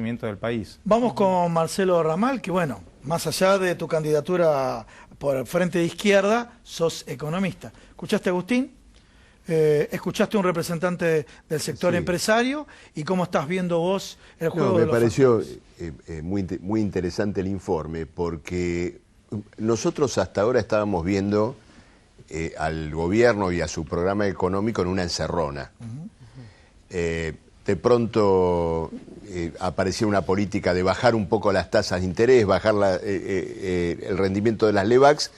del país. Vamos con Marcelo Ramal, que bueno, más allá de tu candidatura por el Frente de Izquierda, sos economista. ¿Escuchaste a Agustín? ¿Escuchaste a un representante del sector empresario? ¿Y cómo estás viendo vos el juego de los factores? Me pareció muy interesante el informe, porque nosotros hasta ahora estábamos viendo al gobierno y a su programa económico en una encerrona. De pronto aparecía una política de bajar un poco las tasas de interés, bajar el rendimiento de las LEVAX,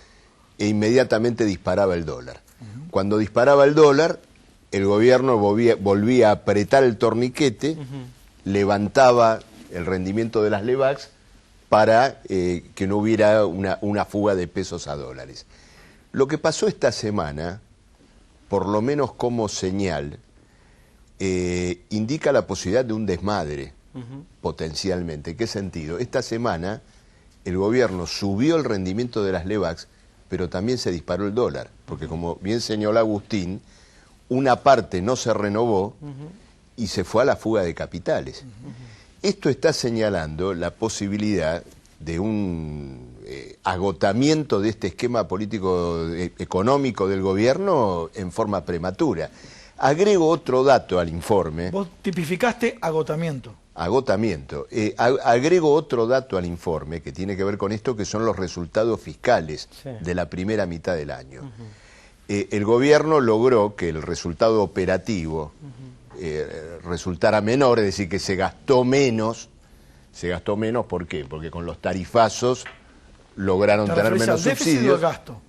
e inmediatamente disparaba el dólar. Cuando disparaba el dólar, el gobierno volvía a apretar el torniquete, levantaba el rendimiento de las LEVAX para que no hubiera una fuga de pesos a dólares. Lo que pasó esta semana, por lo menos como señal, indica la posibilidad de un desmadre, potencialmente. ¿En qué sentido? Esta semana el gobierno subió el rendimiento de las LEVAX, pero también se disparó el dólar, porque como bien señaló Agustín, una parte no se renovó y se fue a la fuga de capitales. Esto está señalando la posibilidad de un agotamiento de este esquema político económico del gobierno en forma prematura. Agrego otro dato al informe. Vos tipificaste agotamiento. Agotamiento. Agrego otro dato al informe que tiene que ver con esto, que son los resultados fiscales de la primera mitad del año. El gobierno logró que el resultado operativo resultara menor, es decir, que se gastó menos. Se gastó menos, ¿por qué? Porque con los tarifazos lograron tener menos subsidios. Gasto?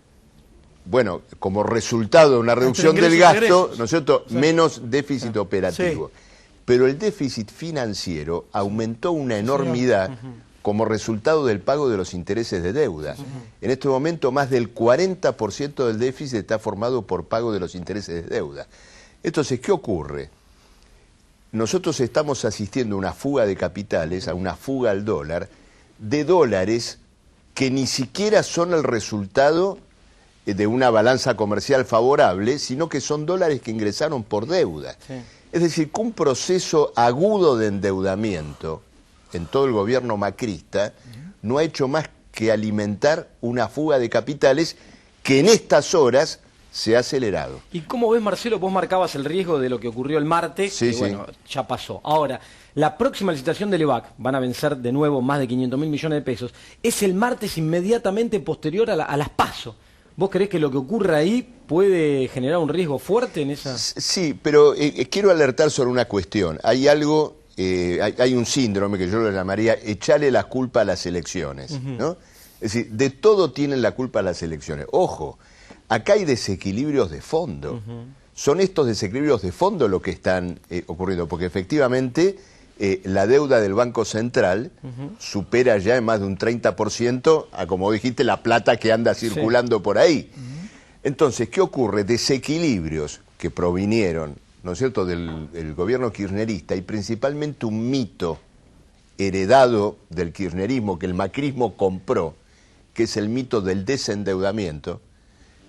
Bueno, como resultado de una reducción del gasto, ¿no es cierto?, menos déficit operativo. Sí. Pero el déficit financiero aumentó una enormidad como resultado del pago de los intereses de deuda. En este momento más del 40% del déficit está formado por pago de los intereses de deuda. Entonces, ¿qué ocurre? Nosotros estamos asistiendo a una fuga de capitales, a una fuga al dólar, de dólares que ni siquiera son el resultado de una balanza comercial favorable, sino que son dólares que ingresaron por deuda. Sí. Es decir, que un proceso agudo de endeudamiento en todo el gobierno macrista no ha hecho más que alimentar una fuga de capitales que en estas horas se ha acelerado. ¿Y cómo ves, Marcelo? Vos marcabas el riesgo de lo que ocurrió el martes, que bueno, ya pasó. Ahora, la próxima licitación de LEVAC, van a vencer de nuevo más de 500.000 millones de pesos, es el martes inmediatamente posterior a las PASO. ¿Vos creés que lo que ocurra ahí puede generar un riesgo fuerte en esa...? Sí, pero quiero alertar sobre una cuestión. Hay algo, hay un síndrome que yo lo llamaría echarle la culpa a las elecciones, ¿no? Es decir, de todo tienen la culpa las elecciones. Ojo, acá hay desequilibrios de fondo. Son estos desequilibrios de fondo lo que están ocurriendo, porque efectivamente la deuda del Banco Central supera ya en más de un 30% a, como dijiste, la plata que anda circulando por ahí. Entonces, ¿qué ocurre? Desequilibrios que provinieron, ¿no es cierto?, del gobierno kirchnerista, y principalmente un mito heredado del kirchnerismo que el macrismo compró, que es el mito del desendeudamiento.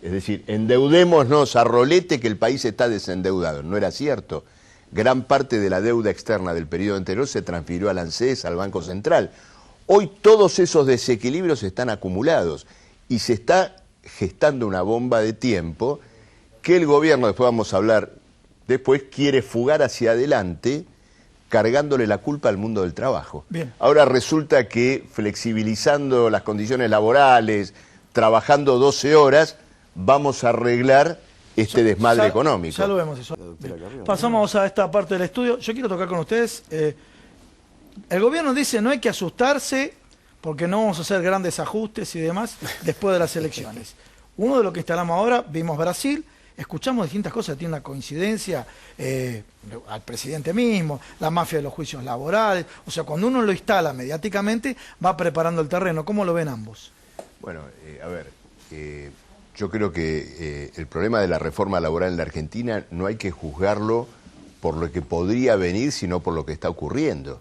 Es decir, endeudémonos a rolete que el país está desendeudado. No era cierto. Gran parte de la deuda externa del periodo anterior se transfirió al ANSES, al Banco Central. Hoy todos esos desequilibrios están acumulados y se está gestando una bomba de tiempo que el gobierno, después vamos a hablar, quiere fugar hacia adelante cargándole la culpa al mundo del trabajo. Bien. Ahora resulta que flexibilizando las condiciones laborales, trabajando 12 horas, vamos a arreglar este desmadre económico. Ya lo vemos eso. Pasamos a esta parte del estudio. Yo quiero tocar con ustedes. El gobierno dice no hay que asustarse porque no vamos a hacer grandes ajustes y demás después de las elecciones. Uno de lo que instalamos ahora, vimos Brasil, escuchamos distintas cosas, tiene una coincidencia al presidente mismo, la mafia de los juicios laborales. O sea, cuando uno lo instala mediáticamente, va preparando el terreno. ¿Cómo lo ven ambos? Bueno, a ver... yo creo que el problema de la reforma laboral en la Argentina no hay que juzgarlo por lo que podría venir, sino por lo que está ocurriendo.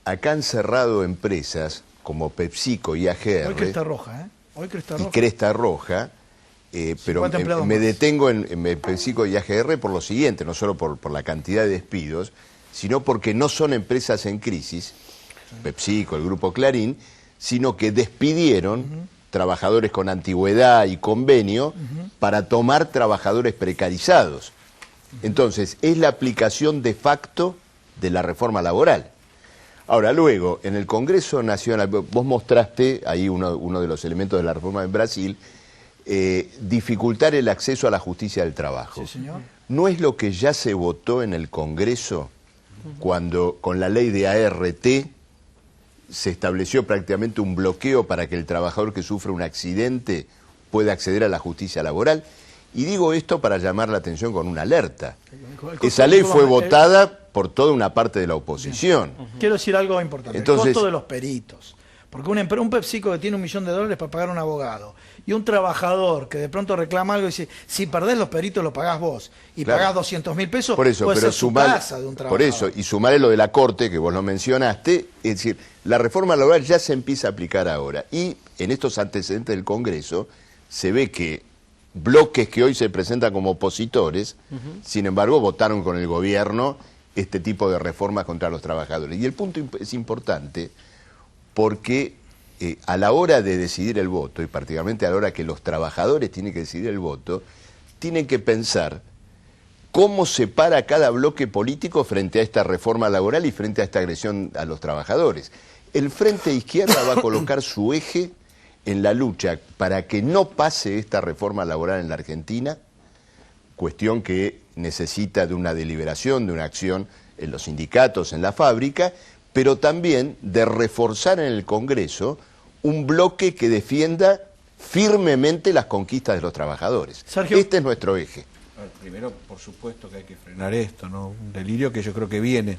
Acá han cerrado empresas como PepsiCo y AGR. Hoy Cresta Roja, ¿eh? Hoy Cresta Roja. Y Cresta Roja, pero me detengo en PepsiCo y AGR por lo siguiente, no solo por la cantidad de despidos, sino porque no son empresas en crisis PepsiCo, el Grupo Clarín, sino que despidieron trabajadores con antigüedad y convenio para tomar trabajadores precarizados. Entonces, es la aplicación de facto de la reforma laboral. Ahora, luego, en el Congreso Nacional, vos mostraste ahí uno de los elementos de la reforma en Brasil, dificultar el acceso a la justicia del trabajo. Sí, señor. ¿No es lo que ya se votó en el Congreso cuando con la ley de ART se estableció prácticamente un bloqueo para que el trabajador que sufre un accidente pueda acceder a la justicia laboral? Y digo esto para llamar la atención con una alerta. Esa ley fue votada por toda una parte de la oposición. Quiero decir algo importante. Entonces, el costo de los peritos. Porque un PepsiCo que tiene $1 millón para pagar un abogado y un trabajador que de pronto reclama algo y dice, si perdés los peritos lo pagás vos y pagás 200.000 pesos, por eso, puede pero ser su casa de un trabajador. Por eso, y sumaré lo de la Corte, que vos lo mencionaste, es decir, la reforma laboral ya se empieza a aplicar ahora. Y en estos antecedentes del Congreso se ve que bloques que hoy se presentan como opositores, sin embargo, votaron con el gobierno este tipo de reformas contra los trabajadores. Y el punto es importante porque a la hora de decidir el voto, y particularmente a la hora que los trabajadores tienen que decidir el voto, tienen que pensar cómo se para cada bloque político frente a esta reforma laboral y frente a esta agresión a los trabajadores. El Frente de Izquierda va a colocar su eje en la lucha para que no pase esta reforma laboral en la Argentina, cuestión que necesita de una deliberación, de una acción en los sindicatos, en la fábrica, pero también de reforzar en el Congreso un bloque que defienda firmemente las conquistas de los trabajadores. Sergio. Este es nuestro eje. Primero, por supuesto que hay que frenar esto, ¿no? Un delirio que yo creo que viene